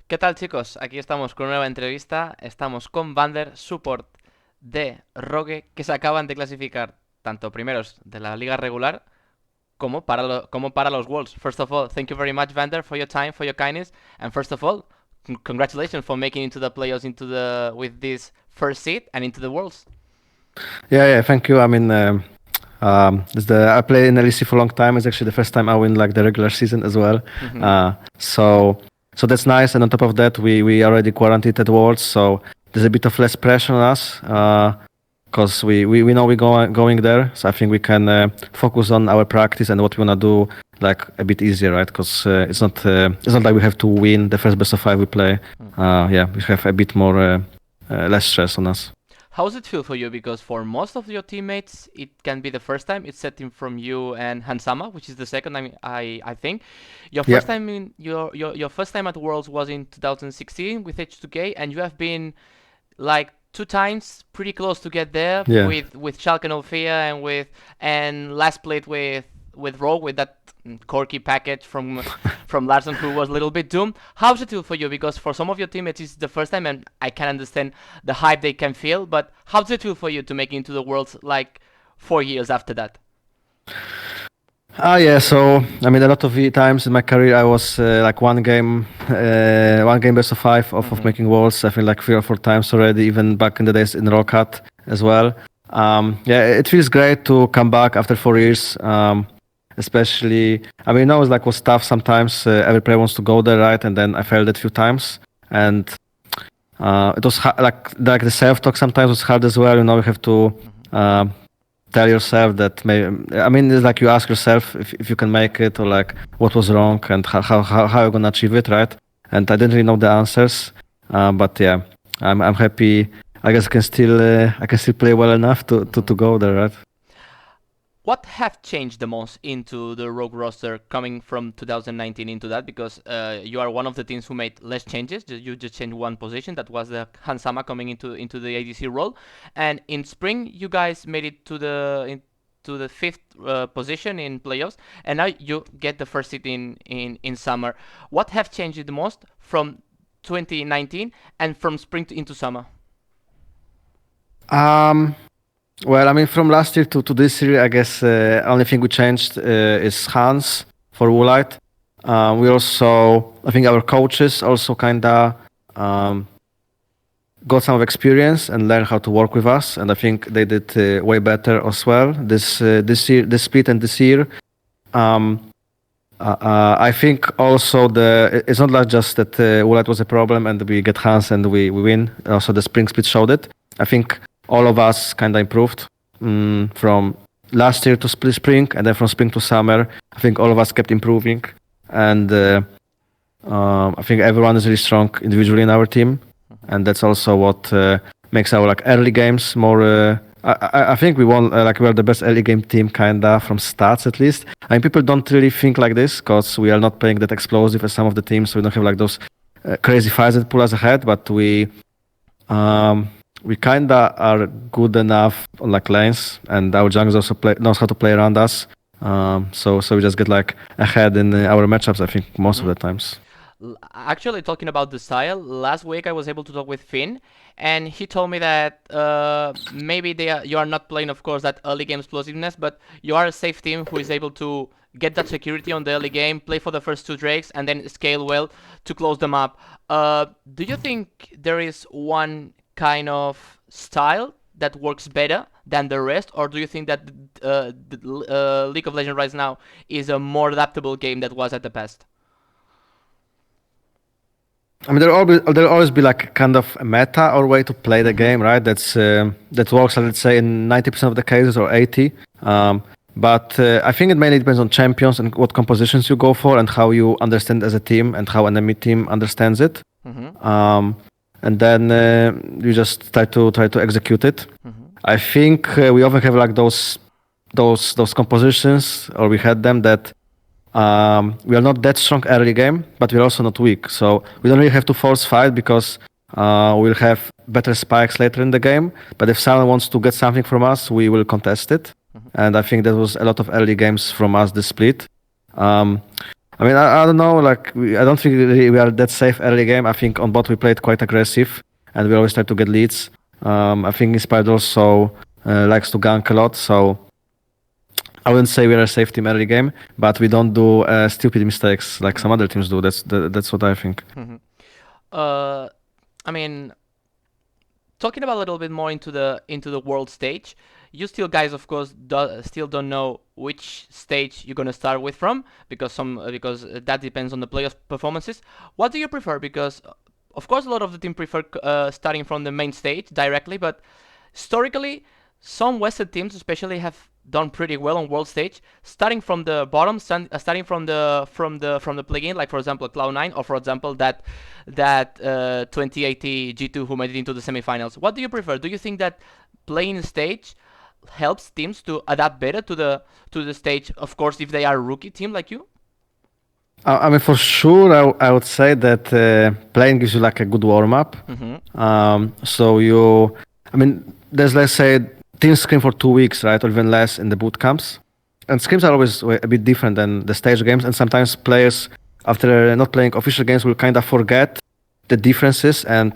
¿Qué tal, chicos? Aquí estamos con una nueva entrevista. Estamos con Vander, support de Rogue, que se acaban de clasificar tanto primeros de la liga regular como para los Worlds. First of all, thank you very much, Vander, for your time, for your kindness, and first of all, congratulations for making into the playoffs into the with this first seed and into the Worlds. Yeah, thank you. I played in LEC for a long time. It's actually the first time I win like the regular season as well. Mhm. So that's nice. And on top of that, we already quarantined at Worlds, so there's a bit of less pressure on us because we know we're going there. So I think we can focus on our practice and what we wanna do like a bit easier, right? Because it's not like we have to win the first best of five we play. Yeah, we have a bit more less stress on us. How does it feel for you? Because for most of your teammates, it can be the first time. It's setting from you and Hansama, which is the second time I think. Your Yeah. first time in your first time at Worlds was in 2016 with H2K, and you have been like two times pretty close to get there Yeah. with Schalke 04 and last played with Rogue with that corky package from Larson who was a little bit doomed. How's it feel for you? Because for some of your teammates it's the first time and I can understand the hype they can feel, but how's it feel for you to make it into the Worlds like 4 years after that? Yeah. So I mean, a lot of the times in my career, I was like one game best of five of Mhm. making walls. I think like 3 or 4 times already, even back in the days in Rocket as well. Yeah, it feels great to come back after 4 years. Especially, I mean, it like was tough sometimes. Every player wants to go there, right? And then I failed it a few times, and it was like the self talk sometimes was hard as well. You have to. Mhm. Tell yourself that I mean, it's like you ask yourself if you can make it or like what was wrong and how you're gonna achieve it, right? And I didn't really know the answers, but yeah, I'm happy. I guess I can still play well enough to Mhm. go there, right? What have changed the most into the Rogue roster coming from 2019 into that? Because you are one of the teams who made less changes. You just changed one position. That was the Hansama coming into the ADC role. And in spring, you guys made it to the fifth position in playoffs. And now you get the first seat in summer. What have changed the most from 2019 and from spring into summer? Um, well, I mean, from last year to this year, I guess only thing we changed is Hans for Woolite. We also, I think, our coaches also kinda. Um, got some of experience and learned how to work with us, and I think they did way better as well this year, this split and this year. Um, I think also it's not like just that Woolite was a problem and we get Hans and we win. Also, the spring split showed it. I think all of us kind of improved from last year to spring, and then from spring to summer. I think all of us kept improving, and I think everyone is really strong individually in our team, and that's also what makes our like early games more. I think we won like we're the best early game team kinda from stats at least. I mean, people don't really think like this because we are not playing that explosive as some of the teams. So we don't have like those crazy fights that pull us ahead, but we kinda are good enough on like lanes, and our junglers also knows how to play around us. So we just get like ahead in our matchups. I think most of Mhm. the times. Actually, talking about the style, last week I was able to talk with Finn, and he told me that maybe you are not playing, of course, that early game explosiveness, but you are a safe team who is able to get that security on the early game, play for the first two drakes, and then scale well to close them up. Do you think there is one kind of style that works better than the rest, or do you think that the League of Legends right now is a more adaptable game that was at the past? I mean, there'll always be like kind of a meta or way to play the Mm-hmm. game, right? That works, let's say, in 90% of the cases or 80. But I think it mainly depends on champions and what compositions you go for and how you understand as a team and how enemy team understands it. Mm-hmm. Um, and then you just try to execute it. Mm-hmm. I think we often have like those compositions, or we had them that we are not that strong early game, but we're also not weak. So we don't really have to force fight because we'll have better spikes later in the game. But if someone wants to get something from us, we will contest it. Mm-hmm. And I think that was a lot of early games from us this split. Um, I don't know. Like I don't think we are that safe early game. I think on bot we played quite aggressive, and we always try to get leads. I think Inspired also likes to gank a lot, so I wouldn't say we're a safe team early game, but we don't do stupid mistakes like some other teams do. That's what I think. Mhm. Uh, I mean, talking about a little bit more into the world stage, you still guys, of course, still don't know which stage you're gonna start with from because that depends on the players' performances. What do you prefer? Because of course, a lot of the team prefer starting from the main stage directly, but historically, some Western teams, especially, have done pretty well on world stage, starting from the bottom, starting from the play-in, like for example Cloud9, or for example that 2080 G2 who made it into the semifinals. What do you prefer? Do you think that playing stage helps teams to adapt better to the stage? Of course, if they are a rookie team like you. For sure, I would say that playing gives you like a good warm up. Mm-hmm. So there's let's say teams scrim for 2 weeks, right, or even less in the boot camps, and scrims are always a bit different than the stage games. And sometimes players, after not playing official games, will kind of forget the differences. And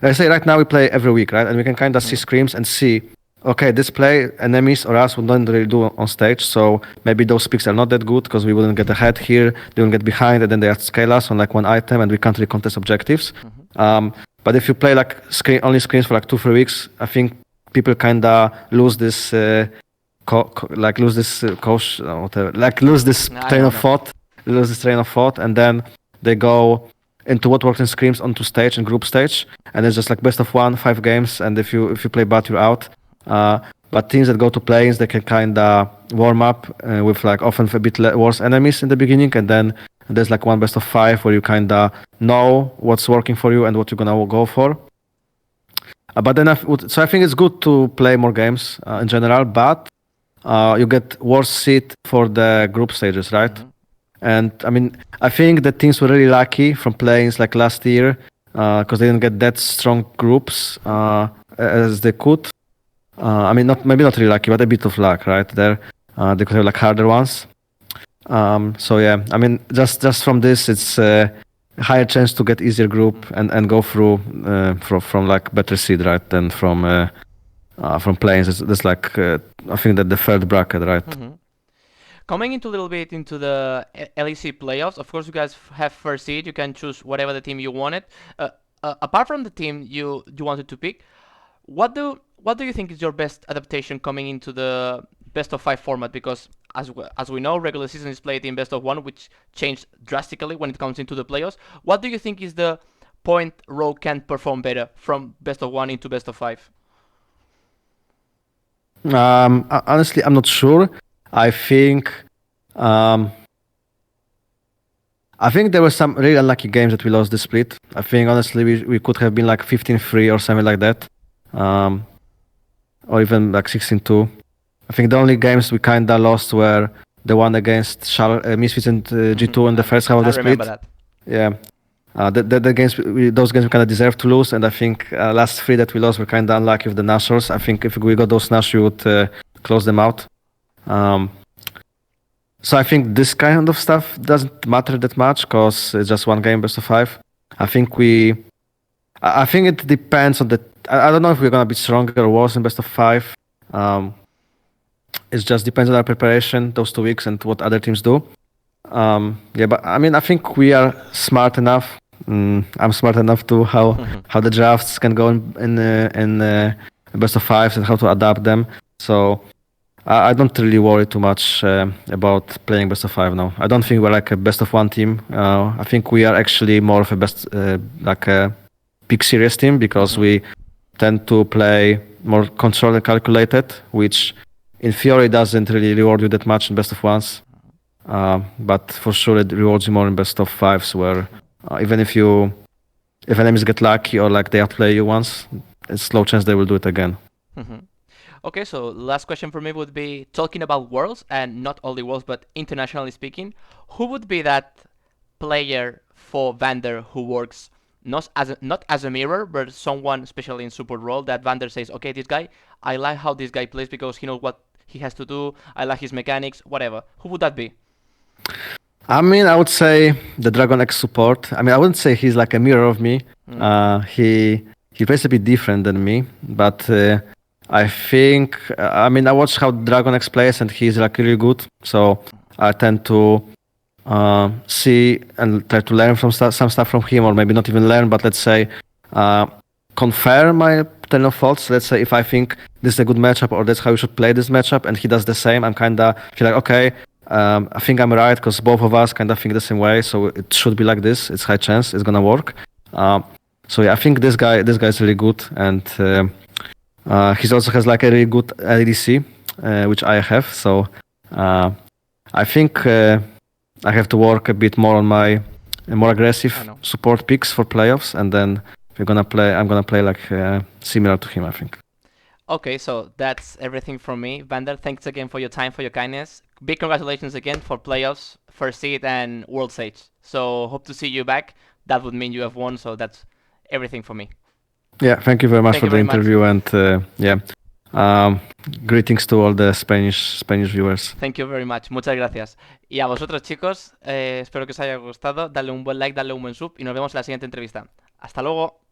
let's say right now we play every week, right, and we can kind of see scrims and see, okay, this play enemies or us would not really do on stage, so maybe those picks are not that good because we wouldn't get ahead here, they wouldn't get behind, and then they scale us on like one item, and we can't really contest objectives. But if you play like only screens for like 2-3 weeks, I think people kind of lose this lose this I train know, of no. thought, and then they go into what works in scrims onto stage and group stage, and it's just like best of 5 games, and if you play bad, you're out. But teams that go to planes, they can kind of warm up with like often a bit worse enemies in the beginning, and then there's like one best of 5 where you kind of know what's working for you and what you're gonna go for. But then I think it's good to play more games in general, but you get worse seed for the group stages, right? Mm-hmm. And I think that teams were really lucky from playing like last year because they didn't get that strong groups as they could. Not maybe not really lucky, but a bit of luck, right? There, they could have like harder ones. So yeah, just from this, it's a higher chance to get easier group and go through from like better seed, right? Than from planes. It's like I think that the third bracket, right? Mm-hmm. Coming into a little bit into the LEC playoffs, of course, you guys have first seed. You can choose whatever the team you wanted. Apart from the team you wanted to pick, what do you think is your best adaptation coming into the best of 5 format? Because as we know, regular season is played in best of 1, which changed drastically when it comes into the playoffs. What do you think is the point row can perform better from best of 1 into best of 5? Honestly, I'm not sure. I think um, I think there were some really unlucky games that we lost the split. I think honestly we could have been like 15-3 or something like that, or even like 16-2. I think the only games we kinda lost were the one against Misfits and G2 in the first half of the I split. remember that. Yeah, the games those games we kind of deserve to lose, and I think last 3 that we lost were kind of unlucky with the Nashors. I think if we got those Nash, we would close them out. So I think this kind of stuff doesn't matter that much because it's just one game, best of 5. I think it depends on the. I don't know if we're gonna be stronger or worse in best of 5. It just depends on our preparation those 2 weeks and what other teams do. But I think we are smart enough. I'm smart enough to how the drafts can go in best of 5s and how to adapt them. So I don't really worry too much about playing best of 5 now. I don't think we're like a best of 1 team. I think we are actually more of a like a big serious team because we tend to play more controlled and calculated, which in theory doesn't really reward you that much in best of 1s. But for sure it rewards you more in best of 5s where even if enemies get lucky or like they outplay you once, it's low chance they will do it again. Okay, so last question for me would be talking about worlds and not only worlds but internationally speaking, who would be that player for Vander who works not as a mirror but someone especially in support role that Vander says, okay, this guy, I like how this guy plays because he knows what he has to do, I like his mechanics, whatever. Who would that be? I mean, I would say the Dragon X support. I mean, I wouldn't say he's like a mirror of me. He plays a bit different than me, but I think I mean I watch how Dragon X plays, and he's like really good. So I tend to see and try to learn from some stuff from him, or maybe not even learn, but let's say uh, confirm my turn of thoughts. Let's say if I think this is a good matchup, or that's how you should play this matchup, and he does the same, I'm kinda feel like okay. I think I'm right because both of us kind of think the same way, so it should be like this. It's high chance it's gonna work. So yeah, I think this guy's really good, and he also has like a really good ADC, which I have. So I think I have to work a bit more on my more I aggressive know. support picks for playoffs, and then we're gonna play. I'm gonna play like similar to him, I think. Okay, so that's everything from me. Vander, thanks again for your time, for your kindness. Big congratulations again for playoffs, first seed, and world stage. So hope to see you back. That would mean you have won, so that's everything for me. Yeah, thank you very much Thank for you the very much. interview, and yeah, um, greetings to all the Spanish viewers. Thank you very much. Muchas gracias. Y a vosotros, chicos, espero que os haya gustado. Dale un buen like, dale un buen sub y nos vemos en la siguiente entrevista. Hasta luego.